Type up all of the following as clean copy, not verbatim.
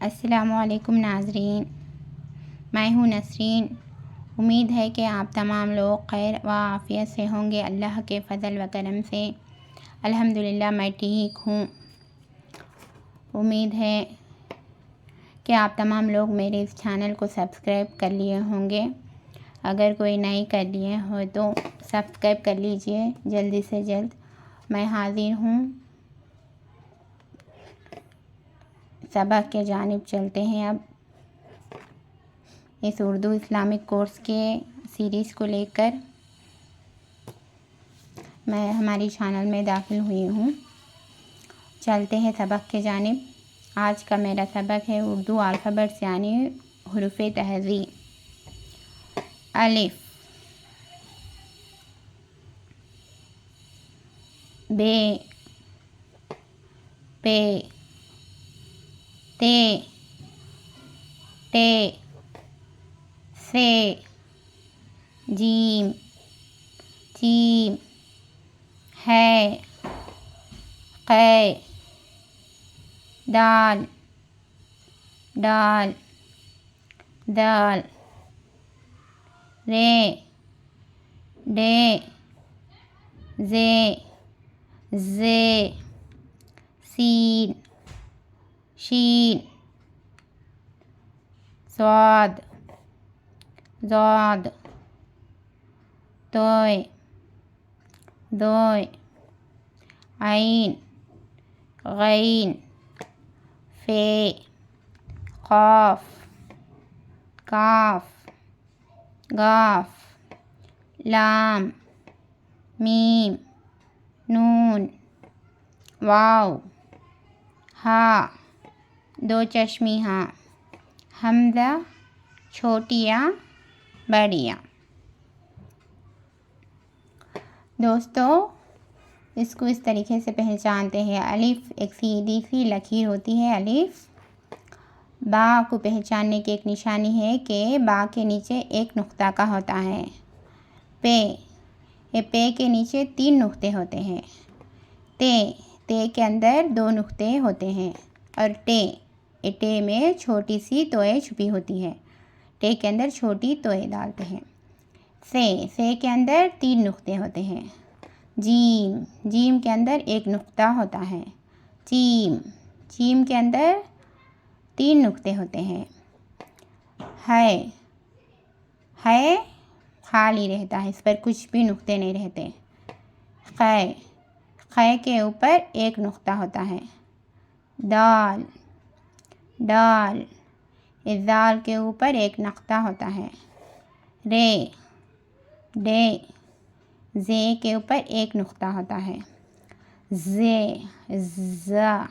السلام علیکم ناظرین، میں ہوں نسرین۔ امید ہے کہ آپ تمام لوگ خیر و عافیت سے ہوں گے۔ اللہ کے فضل و کرم سے الحمدللہ میں ٹھیک ہوں۔ امید ہے کہ آپ تمام لوگ میرے اس چینل کو سبسکرائب کر لیے ہوں گے۔ اگر کوئی نہیں کر لیے ہو تو سبسکرائب کر لیجئے جلدی سے جلد۔ میں حاضر ہوں، سبق کے جانب چلتے ہیں۔ اب اس اردو اسلامک کورس کے سیریز کو لے کر میں ہماری چینل میں داخل ہوئی ہوں۔ چلتے ہیں سبق کے جانب۔ آج کا میرا سبق ہے اردو الفابیٹس یعنی حروف تہذی۔ الف، ب، پ، ت، ٹ، ث، جیم، چیم، ح، ق، دال، ڈال، دال، ر، ڈ، ز، ز، سین، شین، صاد، ضاد، طے، ضے، عین، غین، ف، قاف، کاف، قاف، لام، میم، نون، واو، ہاء، دو چشمی ہاء، حمزہ، چھوٹی یا بڑی یا۔ دوستو، اس کو اس طریقے سے پہچانتے ہیں۔ الف ایک سیدھی سی لکیر ہوتی ہے۔ الف با کو پہچاننے کی ایک نشانی ہے کہ با کے نیچے ایک نقطہ کا ہوتا ہے۔ پے، یہ پے کے نیچے 3 نقطے ہوتے ہیں۔ تے کے اندر 2 نقطے ہوتے ہیں۔ اور ٹے میں چھوٹی سی توئے چھپی ہوتی ہے۔ ٹے کے اندر چھوٹی توئے ڈالتے ہیں۔ سے کے اندر 3 نقطے ہوتے ہیں۔ جیم کے اندر 1 نقطہ ہوتا ہے۔ چیم کے اندر 3 نقطے ہوتے ہیں۔ ہے خالی رہتا ہے، اس پر کچھ بھی نقطے نہیں رہتے۔ خ کے اوپر 1 نقطہ ہوتا ہے۔ دال، اس دال کے اوپر 1 نقطہ ہوتا ہے۔ زے کے اوپر 1 نقطہ ہوتا ہے۔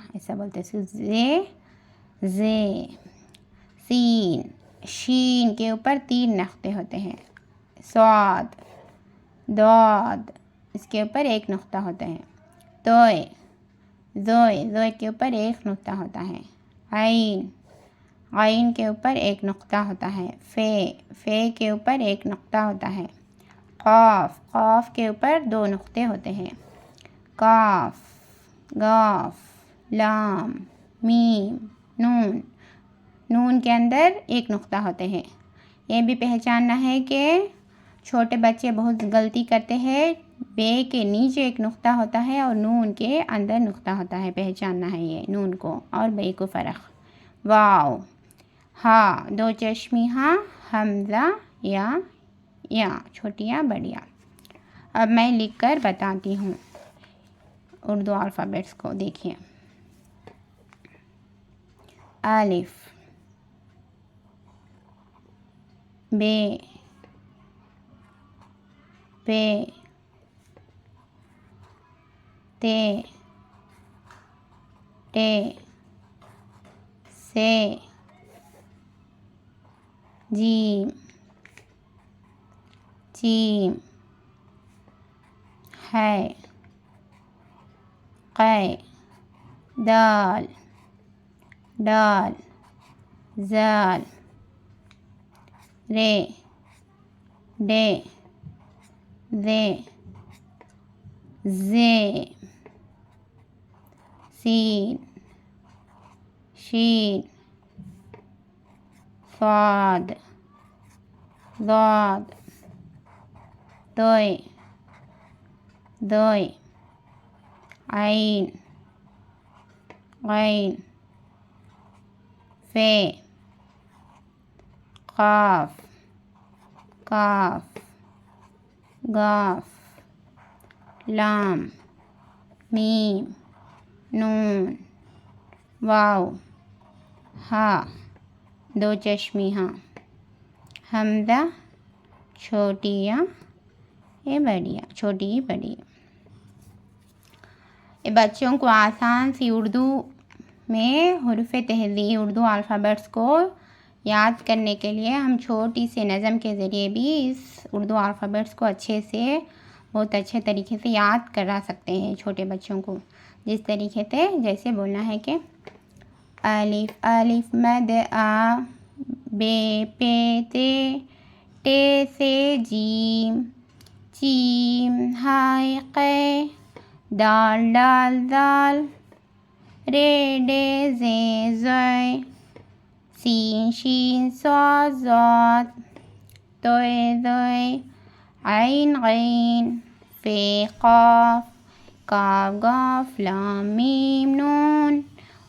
ایسا بولتے ہیں، زے۔ سین، شین کے اوپر 3 نقطے ہوتے ہیں۔ صاد، ضاد، اس کے اوپر 1 نقطہ ہوتا ہے۔ زوئے کے اوپر 1 نقطہ ہوتا ہے۔ عین کے اوپر 1 نقطہ ہوتا ہے۔ فے کے اوپر 1 نقطہ ہوتا ہے۔ قاف کے اوپر 2 نقطے ہوتے ہیں۔ کاف، قاف، لام، میم، نون کے اندر 1 نقطہ ہوتے ہیں۔ یہ بھی پہچاننا ہے کہ چھوٹے بچے بہت غلطی کرتے ہیں۔ بے کے نیچے 1 نقطہ ہوتا ہے اور نون کے اندر نقطہ ہوتا ہے۔ پہچاننا ہے یہ نون کو اور بے کو فرق۔ واو، ہاء، 2 چشمی ہاء، حمزہ یا چھوٹی یا بڑی یا۔ اب میں لکھ کر بتاتی ہوں اردو الفابیٹس کو، دیکھیے۔ الف، ب، پ، ت، ٹ، ث، جیم، چیم، ح، ق، دال، ڈال، ذال، ر، ڈ، ذ، سین، شین، صاد ضاد ضي ضي عين غين فے قاف کاف گاف لام میم نون واو ہا دو چشمی ہاں حمزہ چھوٹی یا یہ بڑی چھوٹی بڑی. یہ بچوں کو آسان سی اردو میں حروف تہذی اردو الفابیٹس کو یاد کرنے کے لیے ہم چھوٹی سی نظم کے ذریعے بھی اس اردو الفابیٹس کو اچھے سے بہت اچھے طریقے سے یاد کرا سکتے ہیں چھوٹے بچوں کو. جس طریقے سے جیسے بولنا ہے کہ الف الف مد آ بے پے تے ٹے سے جیم جیم ہائے قے دال ڈال دال رے ڈے زے زوئے سین شین صاد ضاد توئے ذوئے عین غین فے قاف کاف گاف لام میم نون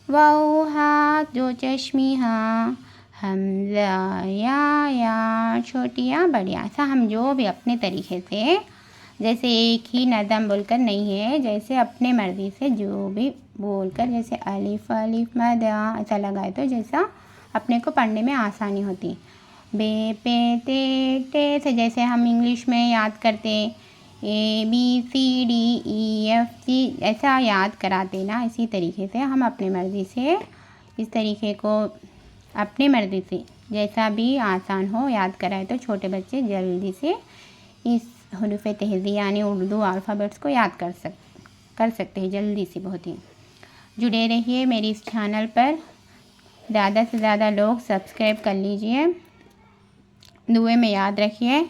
واو ہا دو چشمی ہاں حمزہ یا چھوٹی یا بڑی. ایسا ہم جو بھی اپنے طریقے سے جیسے ایک ہی نظم بول کر نہیں ہے، جیسے اپنے مرضی سے جو بھی بول کر جیسے الف الف مد ایسا لگائے تو جیسا اپنے کو پڑھنے میں آسانی ہوتی. بے پے تے ٹے سے جیسے ہم انگلش میں یاد کرتے A B C D E F G ایسا یاد کراتے نا، اسی طریقے سے ہم اپنے مرضی سے اس طریقے کو اپنے مرضی سے جیسا بھی آسان ہو یاد کرائے تو چھوٹے بچے جلدی سے اس حروف تہذی یعنی اردو الفابیٹس کو یاد کر سکتے ہیں جلدی سے. بہت ہی جڑے رہیے میری اس چینل پر، زیادہ سے زیادہ لوگ سبسکرائب کر لیجئے. دعائیں میں یاد رکھیے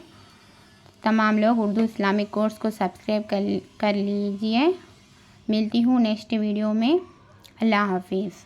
تمام لوگ اردو اسلامک کورس کو سبسکرائب کر لیجئے. ملتی ہوں نیکسٹ ویڈیو میں. اللہ حافظ.